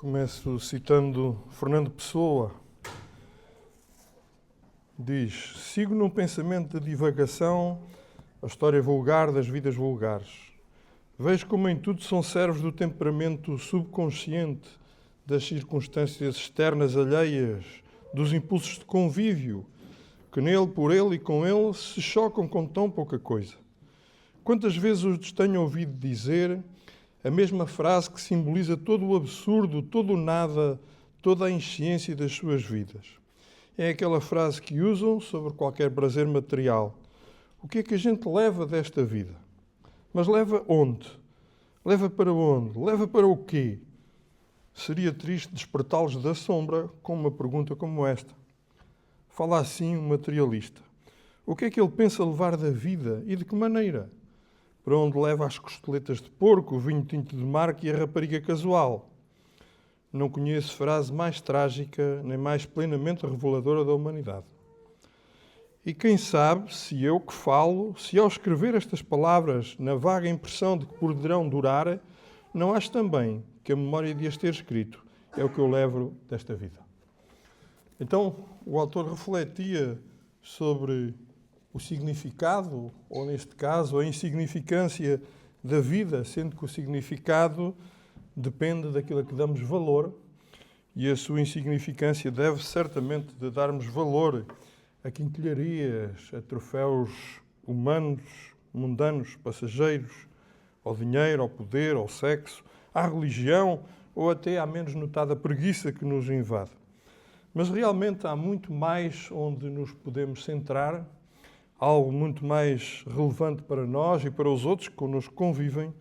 Começo citando Fernando Pessoa. Diz: sigo num pensamento de divagação a história vulgar das vidas vulgares. Vejo como em tudo são servos do temperamento subconsciente, das circunstâncias externas alheias, dos impulsos de convívio, que nele, por ele e com ele se chocam com tão pouca coisa. Quantas vezes os tenho ouvido dizer a mesma frase que simboliza todo o absurdo, todo o nada, toda a insciência das suas vidas. É aquela frase que usam sobre qualquer prazer material. O que é que a gente leva desta vida? Mas leva onde? Leva para onde? Leva para o quê? Seria triste despertá-los da sombra com uma pergunta como esta. Fala assim um materialista. O que é que ele pensa levar da vida e de que maneira? Para onde leva as costeletas de porco, o vinho tinto de marca e a rapariga casual? Não conheço frase mais trágica nem mais plenamente reveladora da humanidade. E quem sabe se eu que falo, se ao escrever estas palavras, na vaga impressão de que poderão durar, não acho também que a memória de as ter escrito é o que eu levo desta vida. Então, o autor refletia sobre o significado, ou neste caso, a insignificância da vida, sendo que o significado depende daquilo a que damos valor, e a sua insignificância deve certamente de darmos valor a quinquilharias, a troféus humanos, mundanos, passageiros, ao dinheiro, ao poder, ao sexo, à religião ou até à menos notada preguiça que nos invade. Mas realmente há muito mais onde nos podemos centrar, algo muito mais relevante para nós e para os outros que connosco convivem,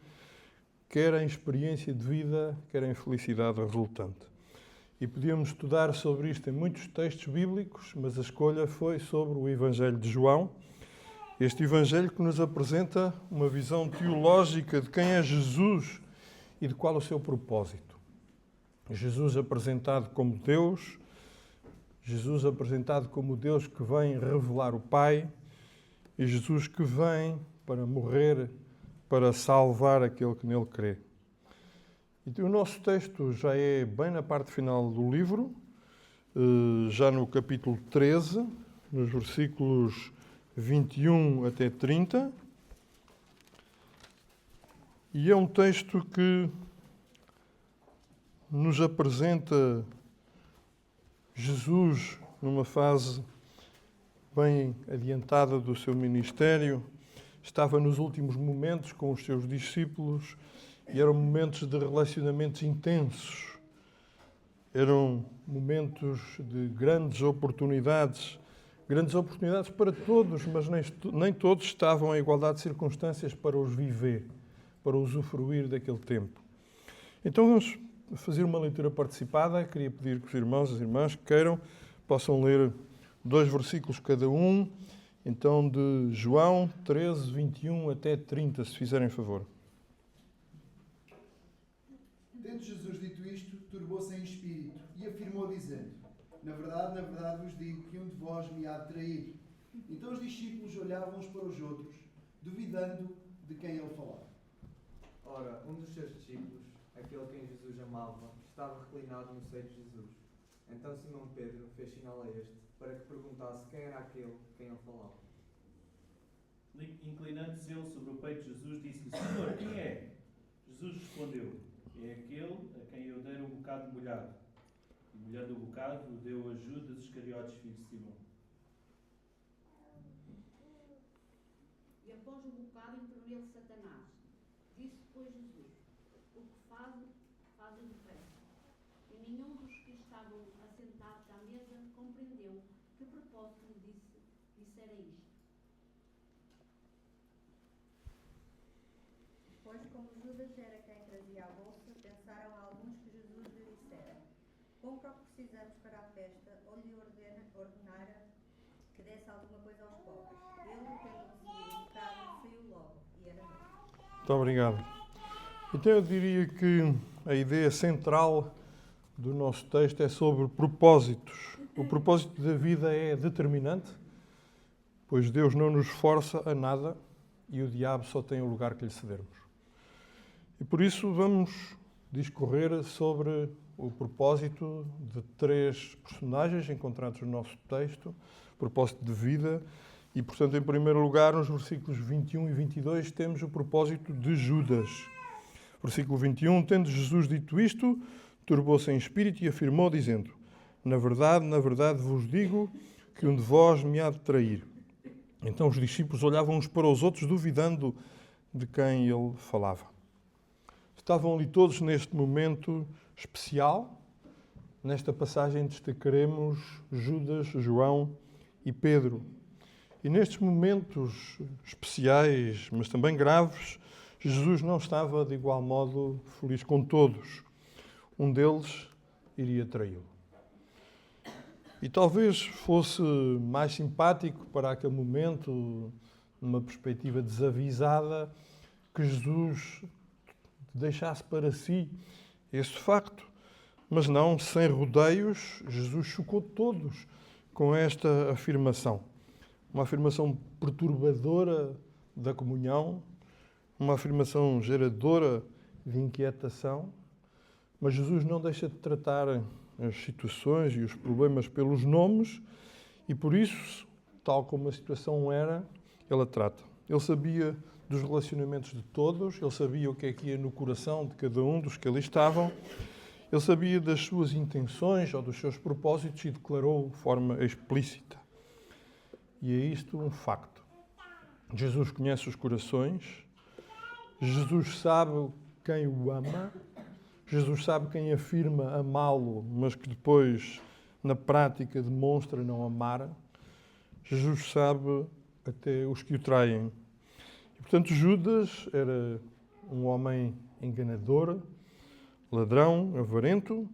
quer em experiência de vida, quer em felicidade resultante. E podíamos estudar sobre isto em muitos textos bíblicos, mas a escolha foi sobre o Evangelho de João. Este Evangelho que nos apresenta uma visão teológica de quem é Jesus e de qual é o seu propósito. Jesus apresentado como Deus, Jesus apresentado como Deus que vem revelar o Pai, e Jesus que vem para morrer, para salvar aquele que nele crê. E o nosso texto já é bem na parte final do livro, já no capítulo 13, nos versículos 21 até 30. E é um texto que nos apresenta Jesus numa fase bem adiantada do seu ministério, estava nos últimos momentos com os seus discípulos e eram momentos de relacionamentos intensos, eram momentos de grandes oportunidades para todos, mas nem todos estavam em igualdade de circunstâncias para os viver, para usufruir daquele tempo. Então vamos fazer uma leitura participada. Queria pedir que os irmãos e as irmãs que queiram possam ler 2 versículos cada um, então de João 13, 21 até 30, se fizerem favor. Tendo Jesus dito isto, turbou-se em espírito e afirmou dizendo: na verdade vos digo que um de vós me há de trair. Então os discípulos olhavam uns para os outros, duvidando de quem ele falava. Ora, um dos seus discípulos, aquele quem Jesus amava, estava reclinado no seio de Jesus. Então Simão Pedro fez sinal a este, para que perguntasse quem era aquele quem ele falava. Inclinando-se ele sobre o peito de Jesus, disse-lhe: Senhor, quem é? Jesus respondeu: é aquele a quem eu der um bocado molhado. E molhando o bocado, o deu a Judas Iscariotes, filho de Simão. E após o bocado entrou nele Satanás. Disse, pois, Jesus: o que fazem depressa. E nenhum dos que estavam assentados à mesa compreendeu que propósito lhe dissera isto. Pois, como Judas era quem trazia a bolsa, pensaram alguns que Jesus lhe dissera: compra o que precisamos para a festa, ou lhe ordenara que desse alguma coisa aos pobres. Ele, tendo recebido um bocado, saiu logo, e era noite. Muito obrigado. Então eu diria que a ideia central do nosso texto é sobre propósitos. O propósito da vida é determinante, pois Deus não nos força a nada e o diabo só tem o lugar que lhe cedermos. E por isso vamos discorrer sobre o propósito de 3 personagens encontrados no nosso texto, propósito de vida, e, portanto, em primeiro lugar, nos versículos 21 e 22, temos o propósito de Judas. Versículo 21, tendo Jesus dito isto, turbou-se em espírito e afirmou, dizendo: na verdade vos digo que um de vós me há de trair. Então os discípulos olhavam uns para os outros, duvidando de quem ele falava. Estavam ali todos neste momento especial. Nesta passagem destacaremos Judas, João e Pedro. E nestes momentos especiais, mas também graves, Jesus não estava de igual modo feliz com todos. Um deles iria traí-lo. E talvez fosse mais simpático para aquele momento, numa perspectiva desavisada, que Jesus deixasse para si esse facto. Mas não, sem rodeios, Jesus chocou todos com esta afirmação. Uma afirmação perturbadora da comunhão, uma afirmação geradora de inquietação, mas Jesus não deixa de tratar as situações e os problemas pelos nomes e, por isso, tal como a situação era, ele a trata. Ele sabia dos relacionamentos de todos, ele sabia o que é que ia no coração de cada um dos que ali estavam, ele sabia das suas intenções ou dos seus propósitos e declarou de forma explícita. E é isto um facto. Jesus conhece os corações, Jesus sabe quem o ama, Jesus sabe quem afirma amá-lo, mas que depois, na prática, demonstra não amar. Jesus sabe até os que o traem. E, portanto, Judas era um homem enganador, ladrão, avarento,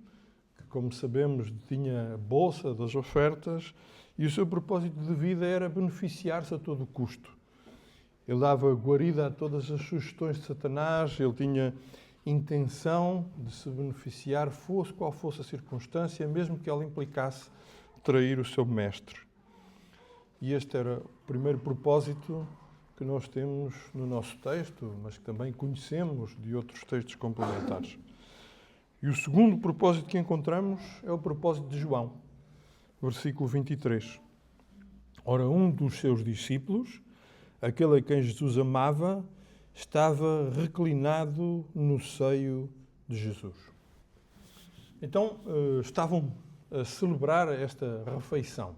que, como sabemos, tinha a bolsa das ofertas e o seu propósito de vida era beneficiar-se a todo custo. Ele dava guarida a todas as sugestões de Satanás, ele tinha intenção de se beneficiar, fosse qual fosse a circunstância, mesmo que ela implicasse trair o seu mestre. E este era o primeiro propósito que nós temos no nosso texto, mas que também conhecemos de outros textos complementares. E o segundo propósito que encontramos é o propósito de João, versículo 23. Ora, um dos seus discípulos, aquele a quem Jesus amava, estava reclinado no seio de Jesus. Então, estavam a celebrar esta refeição.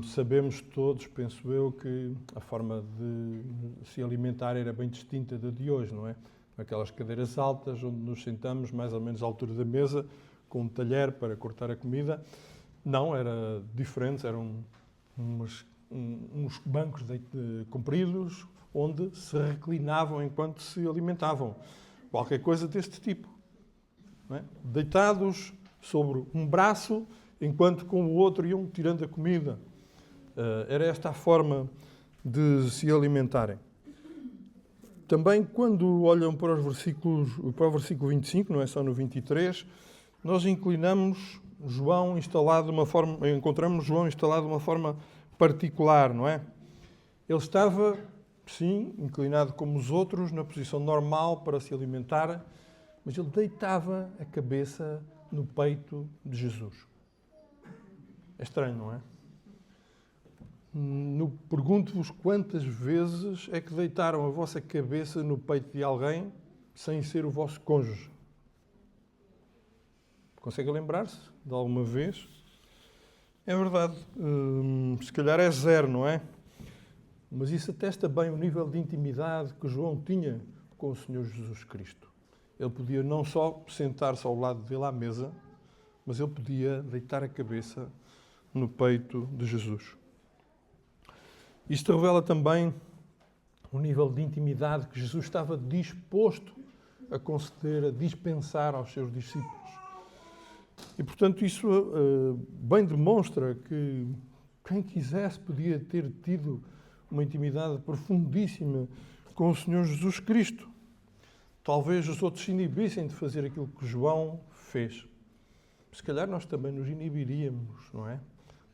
Sabemos todos, penso eu, que a forma de se alimentar era bem distinta da de hoje, não é? Aquelas cadeiras altas onde nos sentamos mais ou menos à altura da mesa, com um talher para cortar a comida. Não, era diferente, eram uns bancos compridos, onde se reclinavam enquanto se alimentavam. Qualquer coisa deste tipo. Não é? Deitados sobre um braço, enquanto com o outro iam tirando a comida. Era esta a forma de se alimentarem. Também, quando olham para o versículo 25, não é só no 23, nós encontramos João instalado de uma forma particular, não é? Ele estava, sim, inclinado como os outros, na posição normal para se alimentar, mas ele deitava a cabeça no peito de Jesus. É estranho, não é? Pergunto-vos quantas vezes é que deitaram a vossa cabeça no peito de alguém sem ser o vosso cônjuge? Conseguem lembrar-se de alguma vez? É verdade, se calhar é 0, não é? Mas isso atesta bem o nível de intimidade que João tinha com o Senhor Jesus Cristo. Ele podia não só sentar-se ao lado dele à mesa, mas ele podia deitar a cabeça no peito de Jesus. Isto revela também o nível de intimidade que Jesus estava disposto a conceder, a dispensar aos seus discípulos. E, portanto, isso bem demonstra que quem quisesse podia ter tido uma intimidade profundíssima com o Senhor Jesus Cristo. Talvez os outros se inibissem de fazer aquilo que João fez. Se calhar nós também nos inibiríamos, não é?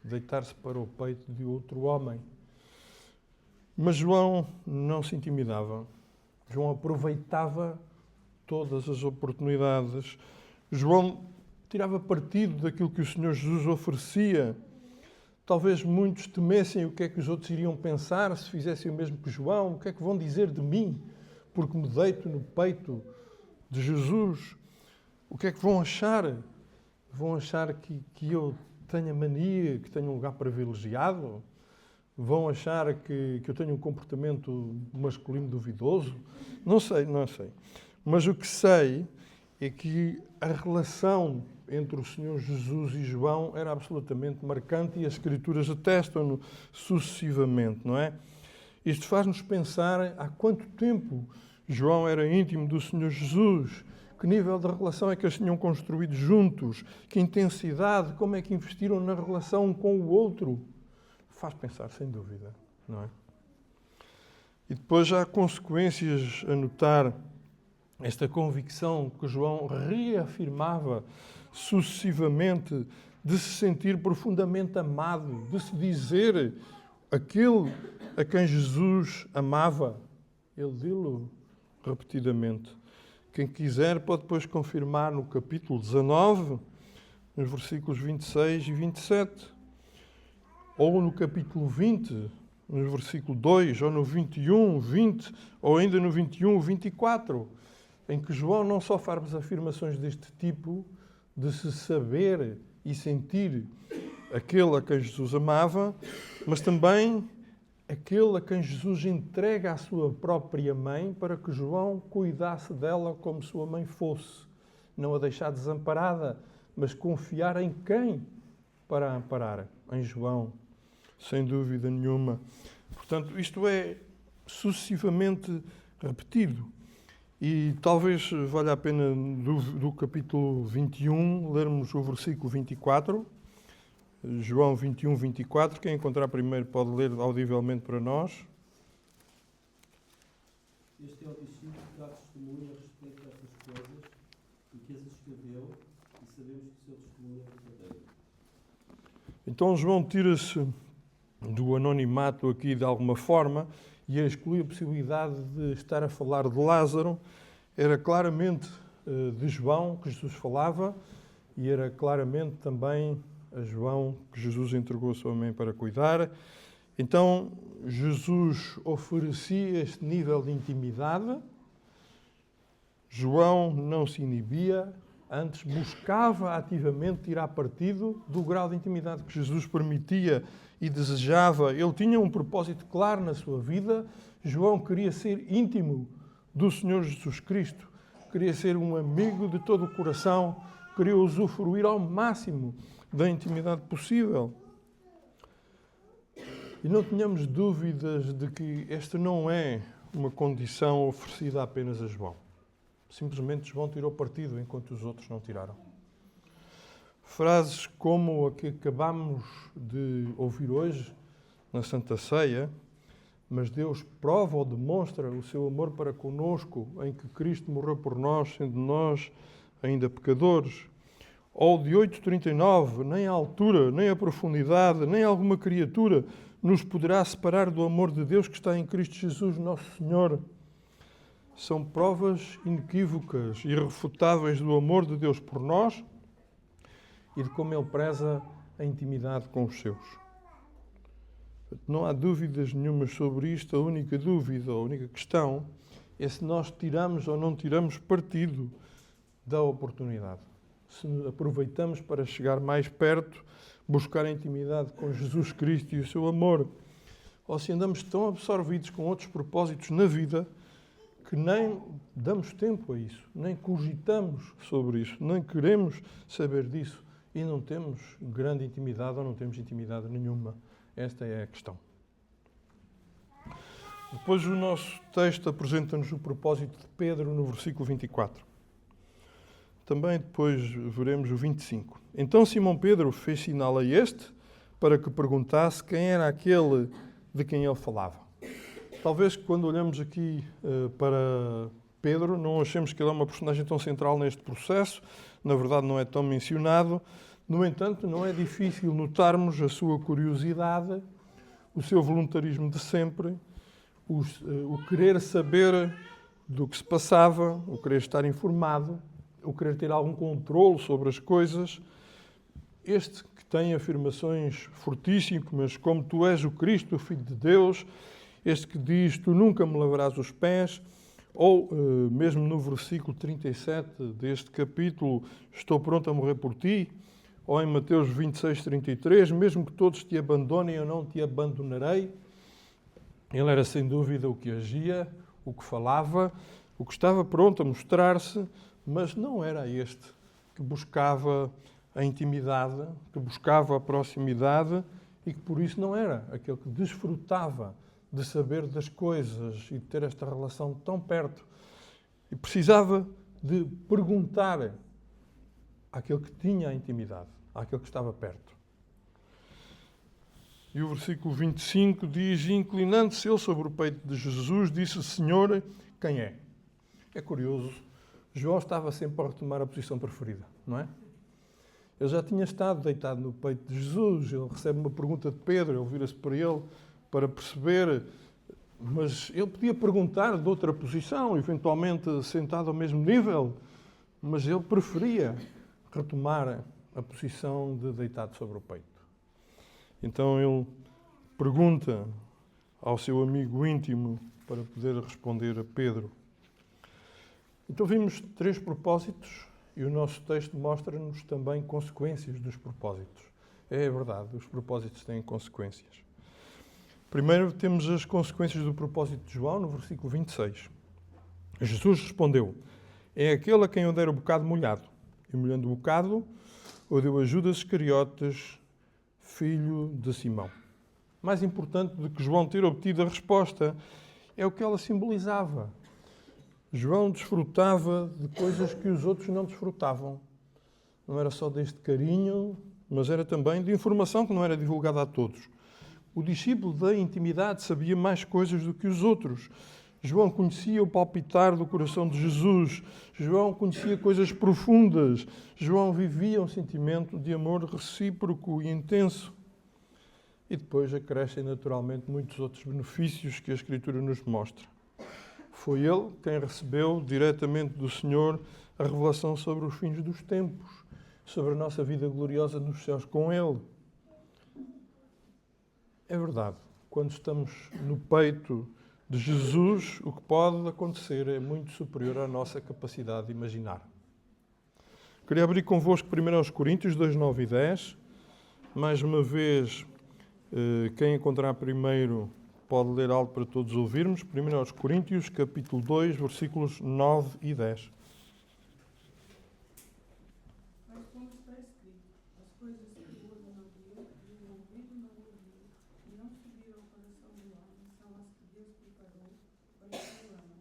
Deitar-se para o peito de outro homem. Mas João não se intimidava. João aproveitava todas as oportunidades. João tirava partido daquilo que o Senhor Jesus oferecia. Talvez muitos temessem o que é que os outros iriam pensar se fizessem o mesmo que João. O que é que vão dizer de mim porque me deito no peito de Jesus? O que é que vão achar? Vão achar que eu tenho mania, que tenho um lugar privilegiado? Vão achar que eu tenho um comportamento masculino duvidoso? Não sei. Mas o que sei é que a relação entre o Senhor Jesus e João era absolutamente marcante e as Escrituras atestam-no sucessivamente, não é? Isto faz-nos pensar há quanto tempo João era íntimo do Senhor Jesus, que nível de relação é que eles tinham construído juntos, que intensidade, como é que investiram na relação um com o outro. Faz pensar, sem dúvida, não é? E depois já há consequências a notar esta convicção que João reafirmava sucessivamente de se sentir profundamente amado, de se dizer aquele a quem Jesus amava. Ele disse-lo repetidamente. Quem quiser pode depois confirmar no capítulo 19, nos versículos 26 e 27, ou no capítulo 20, no versículo 2, ou no 21, 20, ou ainda no 21, 24, em que João não só faz afirmações deste tipo, de se saber e sentir aquele a quem Jesus amava, mas também aquele a quem Jesus entrega a sua própria mãe para que João cuidasse dela como sua mãe fosse. Não a deixar desamparada, mas confiar em quem para a amparar? Em João, sem dúvida nenhuma. Portanto, isto é sucessivamente repetido. E talvez valha a pena, do capítulo 21, lermos o versículo 24. João 21, 24. Quem encontrar primeiro pode ler audivelmente para nós. Este é o discípulo que dá testemunho a respeito dessas coisas e que as escreveu, e sabemos que o seu testemunho é verdadeiro. Então João tira-se do anonimato aqui de alguma forma e exclui a possibilidade de estar a falar de Lázaro. Era claramente de João que Jesus falava e era claramente também a João que Jesus entregou a sua mãe para cuidar. Então, Jesus oferecia este nível de intimidade. João não se inibia, antes buscava ativamente tirar partido do grau de intimidade que Jesus permitia e desejava. Ele tinha um propósito claro na sua vida. João queria ser íntimo do Senhor Jesus Cristo, queria ser um amigo de todo o coração, queria usufruir ao máximo da intimidade possível. E não tenhamos dúvidas de que esta não é uma condição oferecida apenas a João. Simplesmente João tirou partido enquanto os outros não tiraram. Frases como a que acabamos de ouvir hoje na Santa Ceia, mas Deus prova ou demonstra o seu amor para conosco em que Cristo morreu por nós, sendo nós ainda pecadores. Ou de 8:39, nem a altura, nem a profundidade, nem alguma criatura nos poderá separar do amor de Deus que está em Cristo Jesus, nosso Senhor. São provas inequívocas e irrefutáveis do amor de Deus por nós e de como Ele preza a intimidade com os seus. Não há dúvidas nenhumas sobre isto. A única dúvida, a única questão é se nós tiramos ou não tiramos partido da oportunidade. Se aproveitamos para chegar mais perto, buscar a intimidade com Jesus Cristo e o seu amor, ou se andamos tão absorvidos com outros propósitos na vida que nem damos tempo a isso, nem cogitamos sobre isso, nem queremos saber disso e não temos grande intimidade ou não temos intimidade nenhuma. Esta é a questão. Depois o nosso texto apresenta-nos o propósito de Pedro no versículo 24. Também depois veremos o 25. Então Simão Pedro fez sinal a este para que perguntasse quem era aquele de quem ele falava. Talvez quando olhamos aqui para Pedro não achemos que ele é uma personagem tão central neste processo. Na verdade não é tão mencionado. No entanto, não é difícil notarmos a sua curiosidade, o seu voluntarismo de sempre, o querer saber do que se passava, o querer estar informado, o querer ter algum controle sobre as coisas. Este que tem afirmações fortíssimas, como tu és o Cristo, o Filho de Deus, este que diz, tu nunca me lavarás os pés, ou mesmo no versículo 37 deste capítulo, estou pronto a morrer por ti, ou em Mateus 26, 33, mesmo que todos te abandonem, eu não te abandonarei. Ele era sem dúvida o que agia, o que falava, o que estava pronto a mostrar-se, mas não era este que buscava a intimidade, que buscava a proximidade e que por isso não era aquele que desfrutava de saber das coisas e de ter esta relação tão perto. E precisava de perguntar àquele que tinha a intimidade, àquele que estava perto. E o versículo 25 diz, inclinando-se ele sobre o peito de Jesus, disse, Senhor, quem é? É curioso, João estava sempre a retomar a posição preferida, não é? Ele já tinha estado deitado no peito de Jesus, ele recebe uma pergunta de Pedro, ele vira-se para ele para perceber, mas ele podia perguntar de outra posição, eventualmente sentado ao mesmo nível, mas ele preferia retomar a posição de deitado sobre o peito. Então ele pergunta ao seu amigo íntimo para poder responder a Pedro. Então vimos 3 propósitos e o nosso texto mostra-nos também consequências dos propósitos. É verdade, os propósitos têm consequências. Primeiro temos as consequências do propósito de João, no versículo 26. Jesus respondeu, é aquele a quem eu der o bocado molhado. E molhando o bocado, o deu a Judas Iscariotes, filho de Simão. Mais importante do que João ter obtido a resposta é o que ela simbolizava. João desfrutava de coisas que os outros não desfrutavam. Não era só deste carinho, mas era também de informação que não era divulgada a todos. O discípulo da intimidade sabia mais coisas do que os outros. João conhecia o palpitar do coração de Jesus. João conhecia coisas profundas. João vivia um sentimento de amor recíproco e intenso. E depois acrescem naturalmente muitos outros benefícios que a Escritura nos mostra. Foi ele quem recebeu diretamente do Senhor a revelação sobre os fins dos tempos, sobre a nossa vida gloriosa nos céus com Ele. É verdade, quando estamos no peito de Jesus, o que pode acontecer é muito superior à nossa capacidade de imaginar. Queria abrir convosco primeiro aos Coríntios 2, 9 e 10. Mais uma vez, quem encontrar primeiro pode ler algo para todos ouvirmos. Primeiro aos Coríntios, capítulo 2, versículos 9 e 10. Mas como está escrito, as coisas que o olho não viu, e o ouvido não ouviu, e não subiram ao coração do homem, são as que Deus preparou para os que o amam.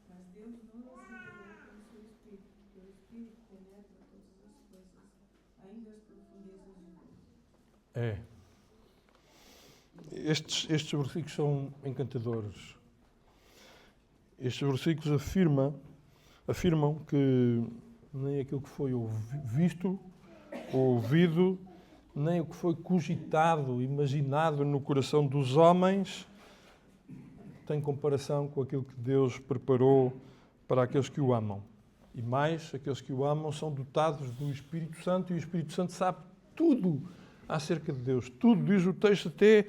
Mas Deus não as revelou pelo seu Espírito, porque o Espírito penetra todas as coisas, ainda as profundezas de Deus. Estes versículos são encantadores. Estes versículos afirmam que nem aquilo que foi visto, ouvido, nem o que foi cogitado, imaginado no coração dos homens tem comparação com aquilo que Deus preparou para aqueles que o amam. E mais, aqueles que o amam são dotados do Espírito Santo e o Espírito Santo sabe tudo acerca de Deus. Tudo, diz o texto, até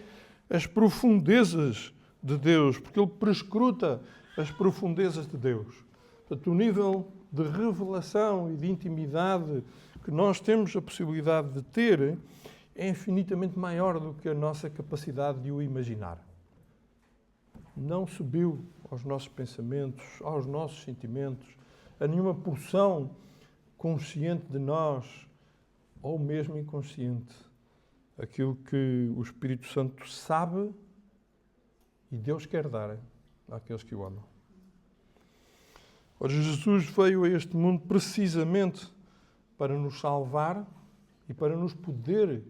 as profundezas de Deus, porque ele prescruta as profundezas de Deus. Portanto, o nível de revelação e de intimidade que nós temos a possibilidade de ter é infinitamente maior do que a nossa capacidade de o imaginar. Não subiu aos nossos pensamentos, aos nossos sentimentos, a nenhuma porção consciente de nós, ou mesmo inconsciente, aquilo que o Espírito Santo sabe e Deus quer dar àqueles que o amam. Ora, Jesus veio a este mundo precisamente para nos salvar e para nos poder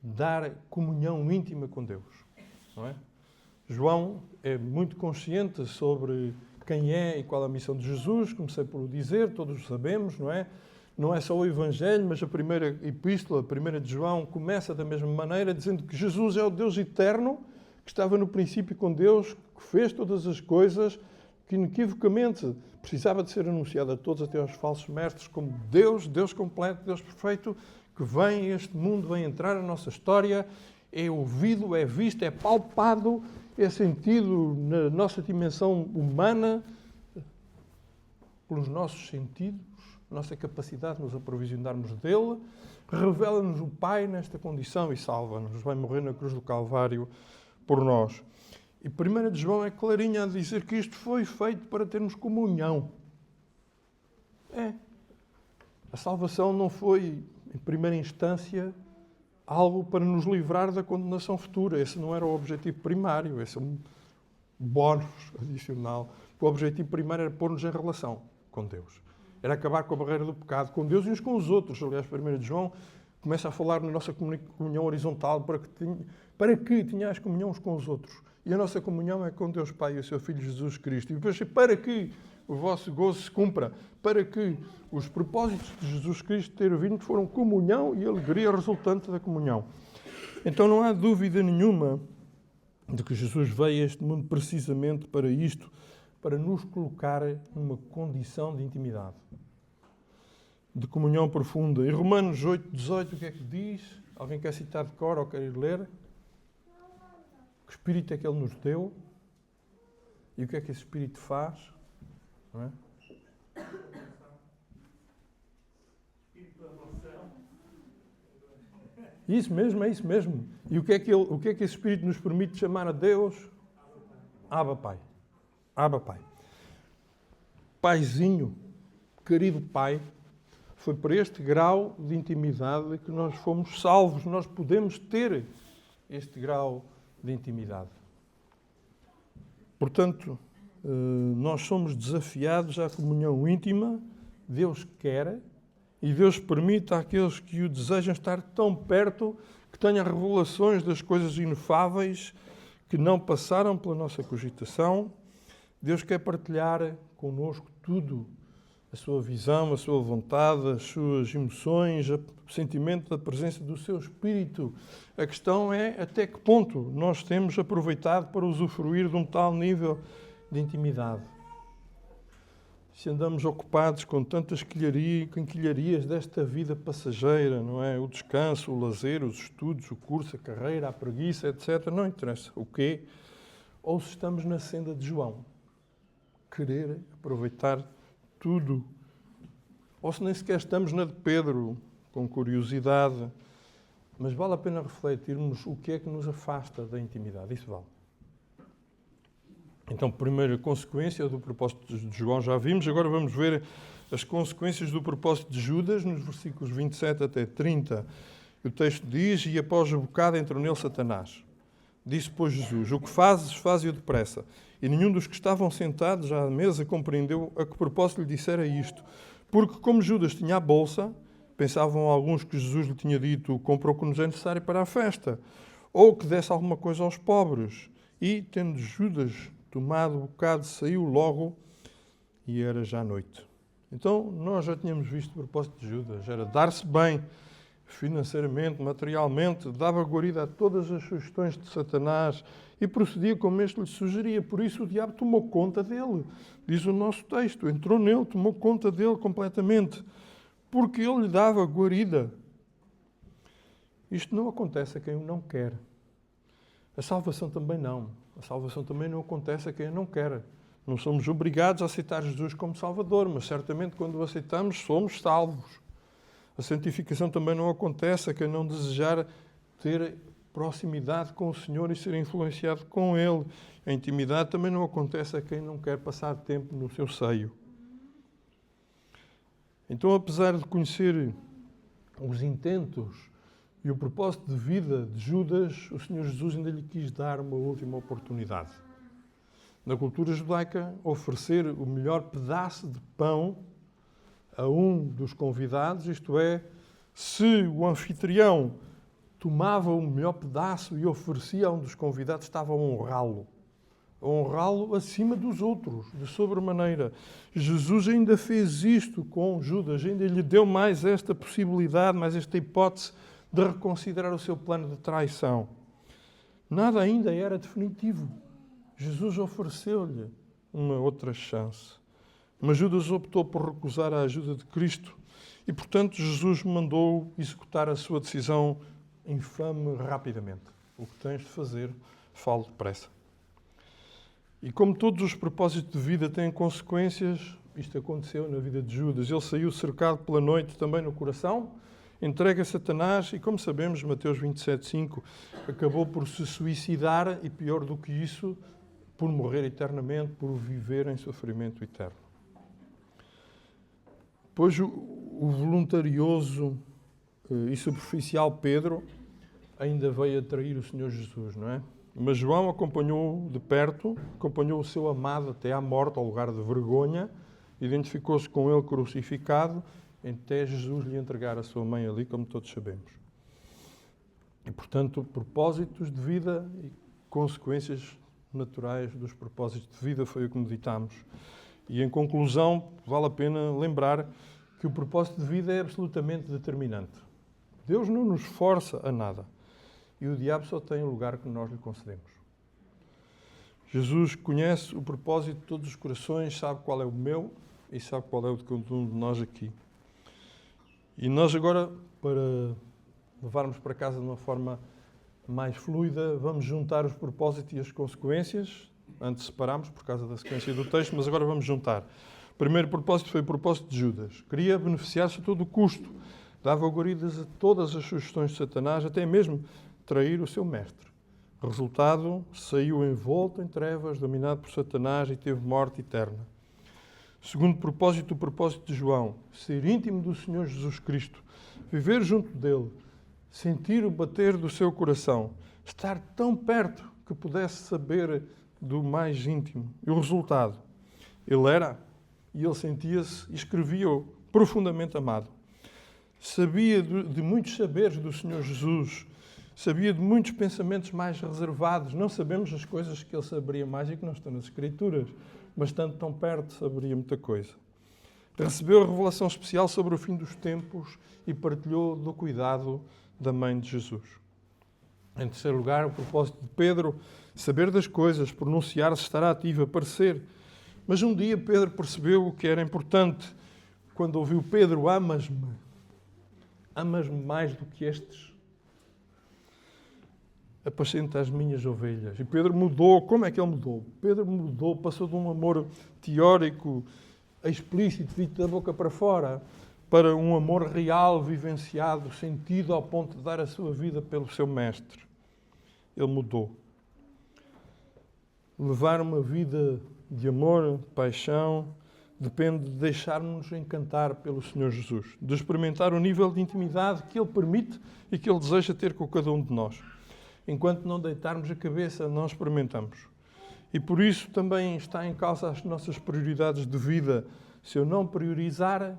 dar comunhão íntima com Deus, não é? João é muito consciente sobre quem é e qual a missão de Jesus, comecei por o dizer, todos o sabemos, não é? Não é só o Evangelho, mas a primeira epístola, a primeira de João, começa da mesma maneira, dizendo que Jesus é o Deus eterno, que estava no princípio com Deus, que fez todas as coisas, que inequivocamente precisava de ser anunciado a todos, até aos falsos mestres, como Deus, Deus completo, Deus perfeito, que vem a este mundo, vem entrar na nossa história, é ouvido, é visto, é palpado, é sentido na nossa dimensão humana, pelos nossos sentidos, nossa capacidade de nos aprovisionarmos dele, revela-nos o Pai nesta condição e salva-nos. Vai morrer na cruz do Calvário por nós. E 1 de João é clarinha a dizer que isto foi feito para termos comunhão. A salvação não foi, em primeira instância, algo para nos livrar da condenação futura. Esse não era o objetivo primário, esse é um bónus adicional. O objetivo primário era pôr-nos em relação com Deus. Era acabar com a barreira do pecado com Deus e uns com os outros. Aliás, 1 de João começa a falar na nossa comunhão horizontal para que tenhais comunhão uns com os outros. E a nossa comunhão é com Deus Pai e o seu Filho Jesus Cristo. E depois, para que o vosso gozo se cumpra, para que os propósitos de Jesus Cristo ter vindo foram comunhão e alegria resultante da comunhão. Então não há dúvida nenhuma de que Jesus veio a este mundo precisamente para isto, para nos colocar numa condição de intimidade, de comunhão profunda. Em Romanos 8:18, o que é que diz? Alguém quer citar de cor ou quer ir ler? Que Espírito é que Ele nos deu? E o que é que esse Espírito faz? Não é? Isso mesmo, é isso mesmo. E o que é que esse Espírito nos permite chamar a Deus? Abba Pai. Abba Pai. Paizinho, querido Pai, foi por este grau de intimidade que nós fomos salvos. Nós podemos ter este grau de intimidade. Portanto, nós somos desafiados à comunhão íntima. Deus quer e Deus permite àqueles que o desejam estar tão perto que tenham revelações das coisas inefáveis que não passaram pela nossa cogitação. Deus quer partilhar connosco tudo, a sua visão, a sua vontade, as suas emoções, o sentimento da presença do seu Espírito. A questão é até que ponto nós temos aproveitado para usufruir de um tal nível de intimidade. Se andamos ocupados com tantas quinquilharias desta vida passageira, não é? O descanso, o lazer, os estudos, o curso, a carreira, a preguiça, etc. Não interessa o quê. Ou se estamos na senda de João, querer aproveitar tudo. Ou se nem sequer estamos na de Pedro, com curiosidade. Mas vale a pena refletirmos o que é que nos afasta da intimidade. Isso vale. Então, primeira consequência do propósito de João já vimos. Agora vamos ver as consequências do propósito de Judas, nos versículos 27 até 30. O texto diz: e após o bocado entrou nele Satanás. Disse, pois, Jesus: o que fazes, faze-o depressa. E nenhum dos que estavam sentados à mesa compreendeu a que propósito lhe dissera isto. Porque, como Judas tinha a bolsa, pensavam alguns que Jesus lhe tinha dito: compra o que nos é necessário para a festa, ou que desse alguma coisa aos pobres. E, tendo Judas tomado o bocado, saiu logo, e era já noite. Então, nós já tínhamos visto o propósito de Judas. Era dar-se bem, financeiramente, materialmente, dava guarida a todas as sugestões de Satanás e procedia como este lhe sugeria. Por isso o diabo tomou conta dele. Diz o nosso texto, entrou nele, tomou conta dele completamente, porque ele lhe dava guarida. Isto não acontece a quem o não quer. A salvação também não. A salvação também não acontece a quem não quer. Não somos obrigados a aceitar Jesus como Salvador, mas certamente quando o aceitamos, somos salvos. A santificação também não acontece a quem não desejar ter proximidade com o Senhor e ser influenciado com Ele. A intimidade também não acontece a quem não quer passar tempo no seu seio. Então, apesar de conhecer os intentos e o propósito de vida de Judas, o Senhor Jesus ainda lhe quis dar uma última oportunidade. Na cultura judaica, oferecer o melhor pedaço de pão a um dos convidados, isto é, se o anfitrião tomava o melhor pedaço e oferecia a um dos convidados, estava a honrá-lo acima dos outros, de sobremaneira. Jesus ainda fez isto com Judas, ainda lhe deu mais esta possibilidade, mais esta hipótese de reconsiderar o seu plano de traição. Nada ainda era definitivo. Jesus ofereceu-lhe uma outra chance. Mas Judas optou por recusar a ajuda de Cristo e, portanto, Jesus mandou executar a sua decisão infame rapidamente. O que tens de fazer, fale depressa. E como todos os propósitos de vida têm consequências, isto aconteceu na vida de Judas. Ele saiu cercado pela noite também no coração, entregue a Satanás e, como sabemos, Mateus 27,5, acabou por se suicidar e, pior do que isso, por morrer eternamente, por viver em sofrimento eterno. Pois o voluntarioso e superficial Pedro ainda veio atrair o Senhor Jesus, não é? Mas João acompanhou de perto, acompanhou o seu amado até à morte, ao lugar de vergonha, identificou-se com ele crucificado, até Jesus lhe entregar a sua mãe ali, como todos sabemos. E, portanto, propósitos de vida e consequências naturais dos propósitos de vida foi o que meditamos. E, em conclusão, vale a pena lembrar que o propósito de vida é absolutamente determinante. Deus não nos força a nada. E o diabo só tem o lugar que nós lhe concedemos. Jesus conhece o propósito de todos os corações, sabe qual é o meu e sabe qual é o de cada um de nós aqui. E nós agora, para levarmos para casa de uma forma mais fluida, vamos juntar os propósitos e as consequências. Antes separámos por causa da sequência do texto, mas agora vamos juntar. O primeiro propósito foi o propósito de Judas. Queria beneficiar-se a todo o custo. Dava guaridas a todas as sugestões de Satanás, até mesmo trair o seu mestre. Resultado, saiu envolto em trevas, dominado por Satanás e teve morte eterna. Segundo propósito, o propósito de João, ser íntimo do Senhor Jesus Cristo, viver junto dele, sentir o bater do seu coração, estar tão perto que pudesse saber do mais íntimo. E o resultado, ele era, e ele sentia-se e escrevia-o profundamente amado. Sabia de muitos saberes do Senhor Jesus, sabia de muitos pensamentos mais reservados. Não sabemos as coisas que ele saberia mais e que não estão nas Escrituras, mas estando tão perto saberia muita coisa. Recebeu a revelação especial sobre o fim dos tempos e partilhou do cuidado da mãe de Jesus. Em terceiro lugar, o propósito de Pedro, saber das coisas, pronunciar-se, estar ativo, aparecer. Mas um dia Pedro percebeu o que era importante quando ouviu Pedro, amas-me? Amas-me mais do que estes? Apacenta as minhas ovelhas. E Pedro mudou. Como é que ele mudou? Pedro mudou, passou de um amor teórico, explícito, dito da boca para fora, para um amor real, vivenciado, sentido ao ponto de dar a sua vida pelo seu mestre. Ele mudou. Levar uma vida de amor, de paixão, depende de deixarmos encantar pelo Senhor Jesus, de experimentar o nível de intimidade que Ele permite e que Ele deseja ter com cada um de nós. Enquanto não deitarmos a cabeça, não experimentamos. E por isso também está em causa as nossas prioridades de vida. Se eu não priorizar,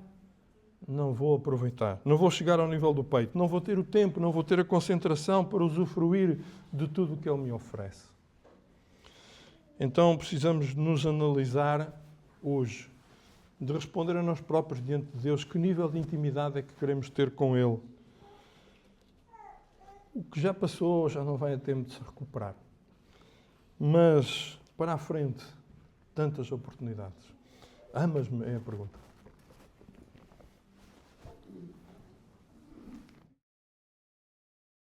não vou aproveitar. Não vou chegar ao nível do peito. Não vou ter o tempo, não vou ter a concentração para usufruir de tudo o que Ele me oferece. Então precisamos nos analisar hoje, de responder a nós próprios diante de Deus que nível de intimidade é que queremos ter com Ele. O que já passou já não vai a tempo de se recuperar. Mas, para a frente, tantas oportunidades. Amas-me? É a pergunta.